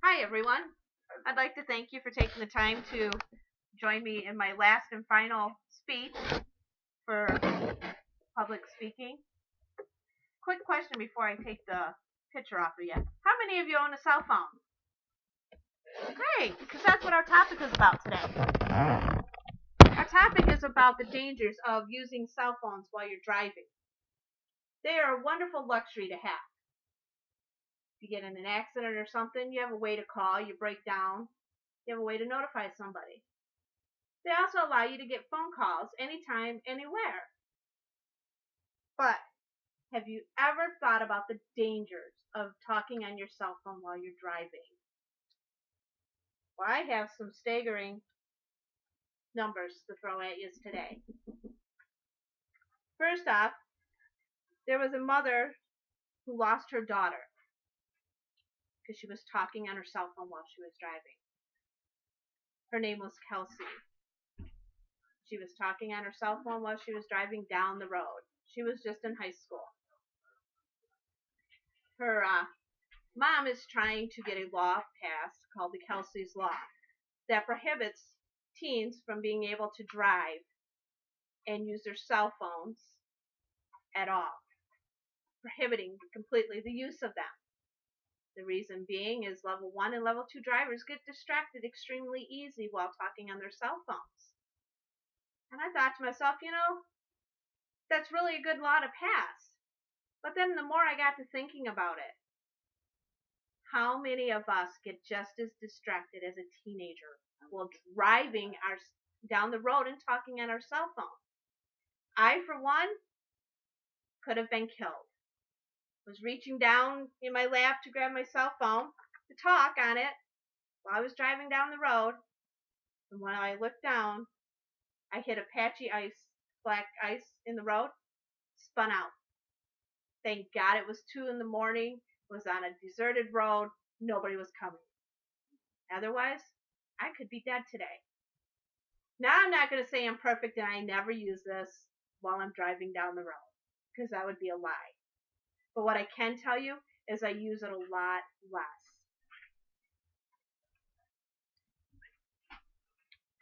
Hi, everyone. I'd like to thank you for taking the time to join me in my last and final speech for public speaking. Quick question before I take the picture off of you. How many of you own a cell phone? Great, because that's what our topic is about today. Our topic is about the dangers of using cell phones while you're driving. They are a wonderful luxury to have. If you get in an accident or something, you have a way to call, you break down, you have a way to notify somebody. They also allow you to get phone calls anytime, anywhere. But have you ever thought about the dangers of talking on your cell phone while you're driving? Well, I have some staggering numbers to throw at you today. First off, there was a mother who lost her daughter because she was talking on her cell phone while she was driving. Her name was Kelsey. She was talking on her cell phone while she was driving down the road. She was just in high school. Her mom is trying to get a law passed called the Kelsey's Law that prohibits teens from being able to drive and use their cell phones at all, prohibiting completely the use of them. The reason being is level 1 and level 2 drivers get distracted extremely easy while talking on their cell phones. And I thought to myself, that's really a good law to pass. But then the more I got to thinking about it, how many of us get just as distracted as a teenager while driving down the road and talking on our cell phone? I, for one, could have been killed. Was reaching down in my lap to grab my cell phone to talk on it while I was driving down the road. And when I looked down, I hit a patchy ice, black ice in the road, spun out. Thank God it was 2 in the morning, was on a deserted road, nobody was coming. Otherwise, I could be dead today. Now I'm not going to say I'm perfect and I never use this while I'm driving down the road, because that would be a lie. But what I can tell you is I use it a lot less.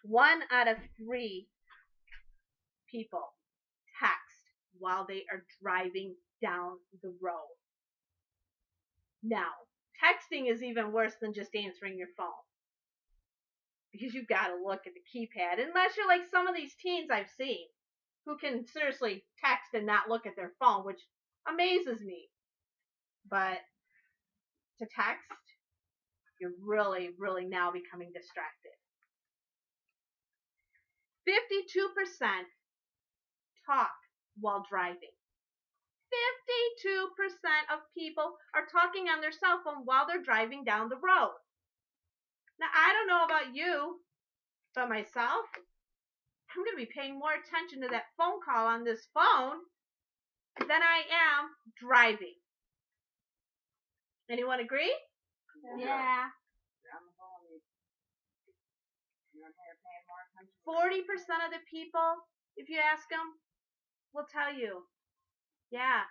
1 out of 3 people text while they are driving down the road. Now, texting is even worse than just answering your phone, because you've got to look at the keypad, unless you're like some of these teens I've seen who can seriously text and not look at their phone, which amazes me. But to text, you're really, really now becoming distracted. 52% talk while driving. 52% of people are talking on their cell phone while they're driving down the road. Now, I don't know about you, but myself, I'm going to be paying more attention to that phone call on this phone than I am driving. Anyone agree? Yeah. 40% of the people, if you ask them, will tell you, yeah,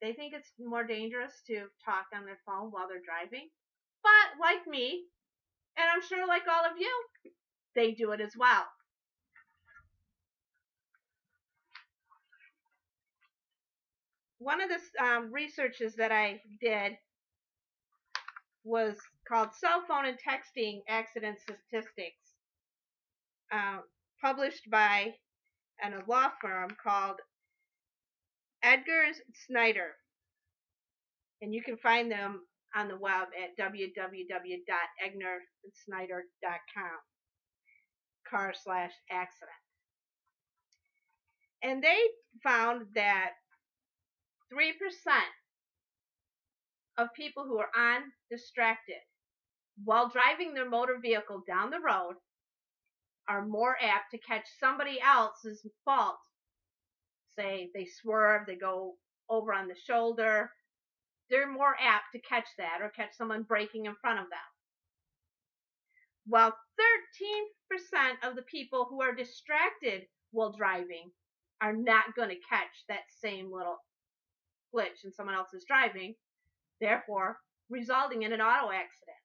they think it's more dangerous to talk on their phone while they're driving. But like me, and I'm sure like all of you, they do it as well. One of the researches that I did was called Cell Phone and Texting Accident Statistics, published by a law firm called Edgar Snyder. And you can find them on the web at www.egnersnyder.com/accident. And they found that 3% of people who are distracted while driving their motor vehicle down the road are more apt to catch somebody else's fault. Say they swerve, they go over on the shoulder. They're more apt to catch that, or catch someone braking in front of them. While 13% of the people who are distracted while driving are not going to catch that same little glitch in someone else's driving, therefore resulting in an auto accident.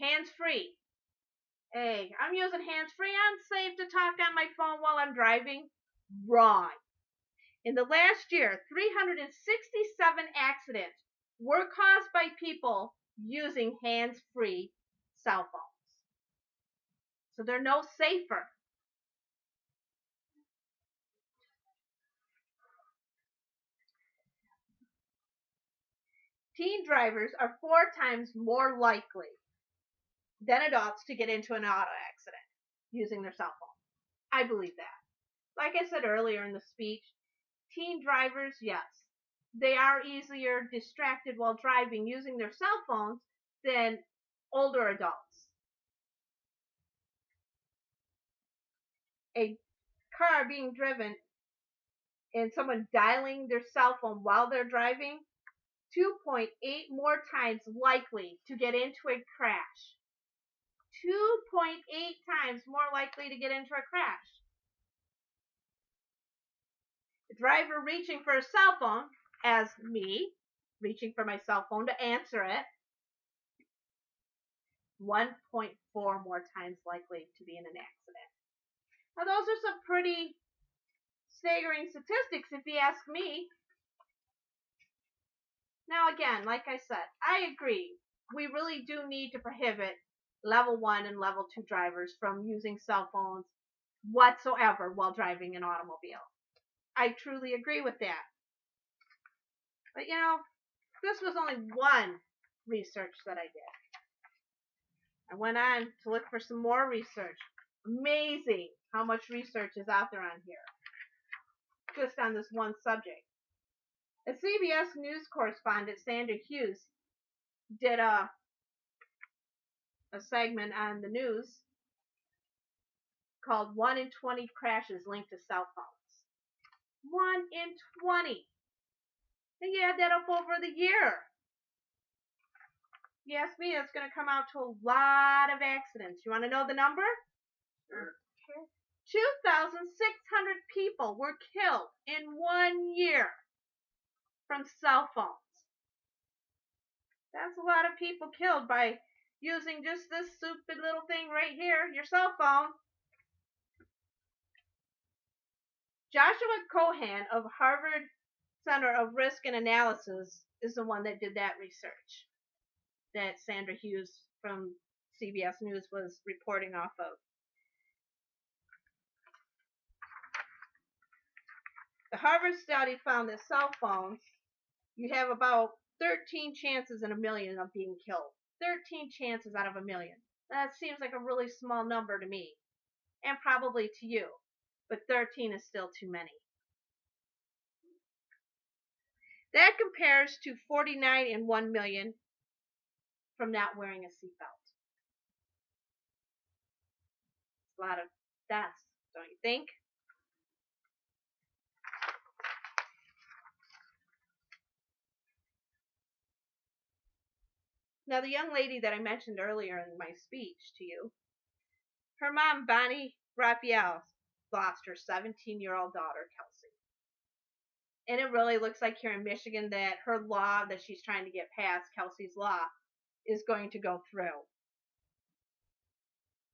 hands-free. Hey, I'm using hands-free. I'm safe to talk on my phone while I'm driving. Wrong. In the last year, 367 accidents were caused by people using hands-free cell phones. So they're no safer. Teen drivers are 4 times more likely than adults to get into an auto accident using their cell phone. I believe that. Like I said earlier in the speech, teen drivers, yes, they are easier distracted while driving using their cell phones than older adults. A car being driven and someone dialing their cell phone while they're driving, 2.8 more times likely to get into a crash. 2.8 times more likely to get into a crash. The driver reaching for a cell phone, as me, reaching for my cell phone to answer it, 1.4 more times likely to be in an accident. Now, those are some pretty staggering statistics if you ask me. Now, again, like I said, I agree. We really do need to prohibit level 1 and level 2 drivers from using cell phones whatsoever while driving an automobile. I truly agree with that. But this was only one research that I did. I went on to look for some more research. Amazing how much research is out there on here, just on this one subject. A CBS News correspondent, Sandra Hughes, did a segment on the news called 1 in 20 crashes linked to cell phones. 1 in 20. And you add that up over the year. You ask me, it's going to come out to a lot of accidents. You want to know the number? Sure. 2,600 people were killed in 1 year from cell phones. That's a lot of people killed by using just this stupid little thing right here, your cell phone. Joshua Cohen of Harvard Center of Risk and Analysis is the one that did that research that Sandra Hughes from CBS News was reporting off of. The Harvard study found that cell phones, you have about 13 chances in a million of being killed. 13 chances out of a million. That seems like a really small number to me, and probably to you, but 13 is still too many. That compares to 49 in 1 million from not wearing a seatbelt. A lot of deaths, don't you think? Now, the young lady that I mentioned earlier in my speech to you, her mom, Bonnie Raphael, lost her 17-year-old daughter, Kelsey. And it really looks like here in Michigan that her law that she's trying to get passed, Kelsey's Law, is going to go through.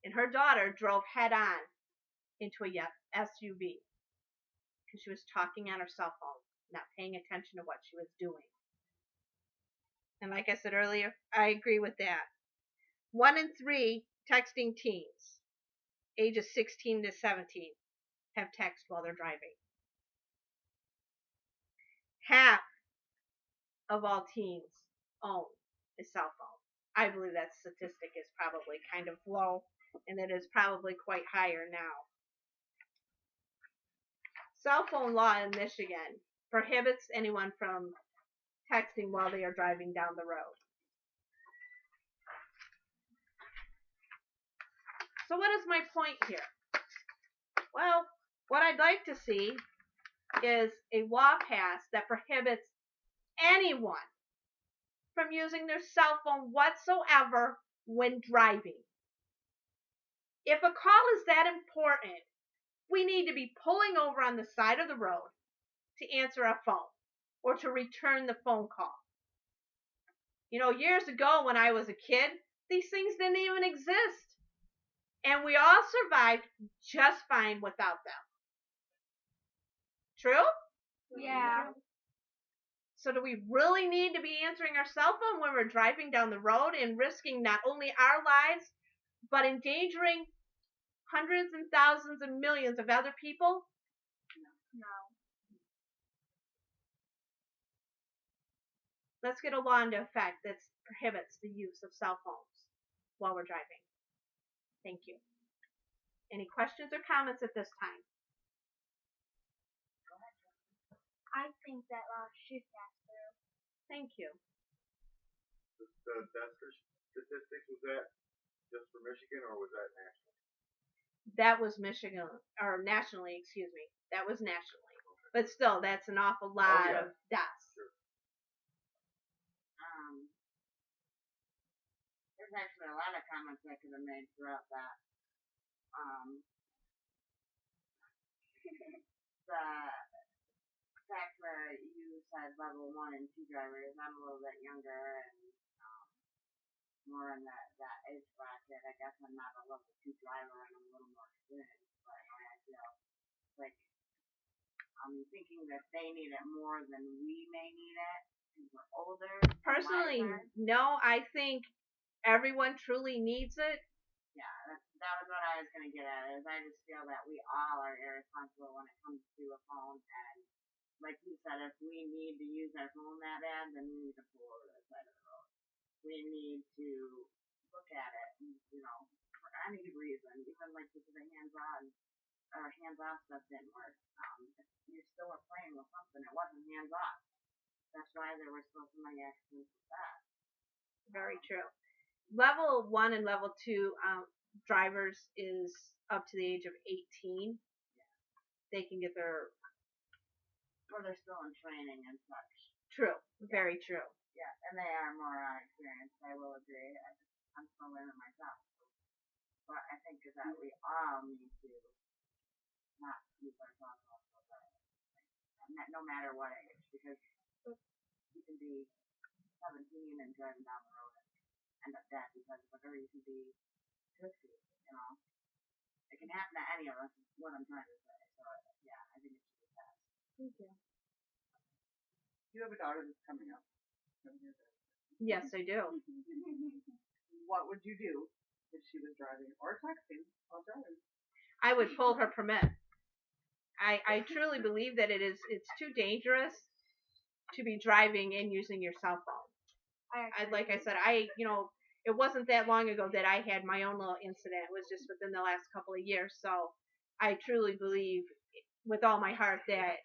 And her daughter drove head-on into a SUV because she was talking on her cell phone, not paying attention to what she was doing. And like I said earlier, I agree with that. 1 in 3 texting teens, ages 16 to 17, have text while they're driving. Half of all teens own a cell phone. I believe that statistic is probably kind of low, and it is probably quite higher now. Cell phone law in Michigan prohibits anyone from texting while they are driving down the road. So what is my point here? Well, what I'd like to see is a law passed that prohibits anyone from using their cell phone whatsoever when driving. If a call is that important, we need to be pulling over on the side of the road to answer a phone or to return the phone call. Years ago when I was a kid, these things didn't even exist. And we all survived just fine without them. True? Yeah. So do we really need to be answering our cell phone when we're driving down the road and risking not only our lives, but endangering hundreds and thousands and millions of other people? No. Let's get a law into effect that prohibits the use of cell phones while we're driving. Thank you. Any questions or comments at this time? I think that law should pass through. Thank you. The death statistics, was that just for Michigan or was that national? That was Michigan, or nationally, excuse me. That was nationally. But still, that's an awful lot of deaths. Sure. There's actually a lot of comments I could have made throughout that. The fact that you said level 1 and 2 drivers, I'm a little bit younger and more in that age bracket. I guess I'm not a level 2 driver and I'm a little more experienced, but I feel like I'm thinking that they need it more than we may need it because we're older. Personally, no. I think everyone truly needs it. Yeah, that was what I was going to get at, is I just feel that we all are irresponsible when it comes to a phone, and like you said, if we need to use our phone that bad, then we need to pull over the side of the road. We need to look at it, for any reason, even like with the hands-on or hands-off stuff didn't work. You still were playing with something, it wasn't hands-off. That's why there were so many accidents with that. Very true. Level 1 and level 2 drivers is up to the age of 18. Yeah. They can get their... Or they're still in training and such. True. Very true. Yeah, and they are more experienced, I will agree. I'm still learning myself. But I think that we all need to not use our phones also, no matter what age, because you can be 17 and driving down the road and end up dead because of it, or you can be 50, It can happen to any of us, is what I'm trying to say. So, yeah, I think it should be passed. Thank you. You have a daughter that's coming up. Yes, I do. What would you do if she was driving or texting while driving? I would pull her permit. I truly believe that it's too dangerous to be driving and using your cell phone. Like I said, it wasn't that long ago that I had my own little incident. It was just within the last couple of years. So I truly believe with all my heart that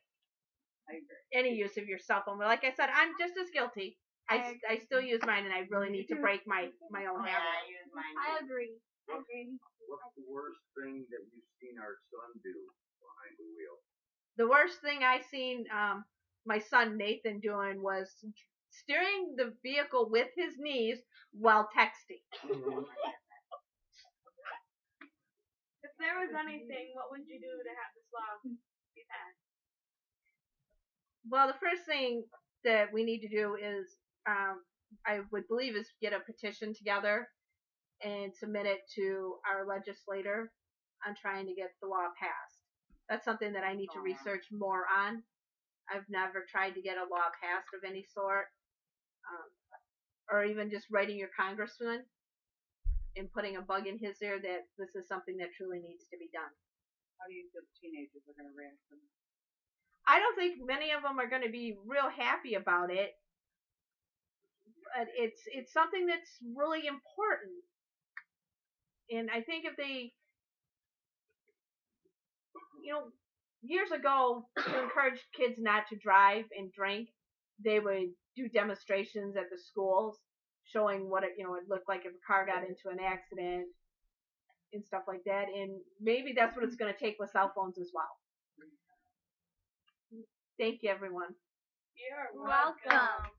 any use of your cell phone, but like I said, I'm just as guilty. I still use mine, and I really need to break my own habit. Yeah, I use mine. I agree. What's the worst thing that you've seen our son do behind the wheel? The worst thing I seen my son Nathan doing was steering the vehicle with his knees while texting. If there was anything, what would you do to have this law be passed? Well, the first thing that we need to do is, I would believe, is get a petition together and submit it to our legislator on trying to get the law passed. That's something that I need to research more on. I've never tried to get a law passed of any sort, or even just writing your congressman and putting a bug in his ear that this is something that truly needs to be done. How do you feel the teenagers are going to react to this? I don't think many of them are going to be real happy about it. But it's something that's really important. And I think if they, years ago, to encourage kids not to drive and drink, they would do demonstrations at the schools showing what it looked like if a car got into an accident and stuff like that. And maybe that's what it's going to take with cell phones as well. Thank you, everyone. You're welcome.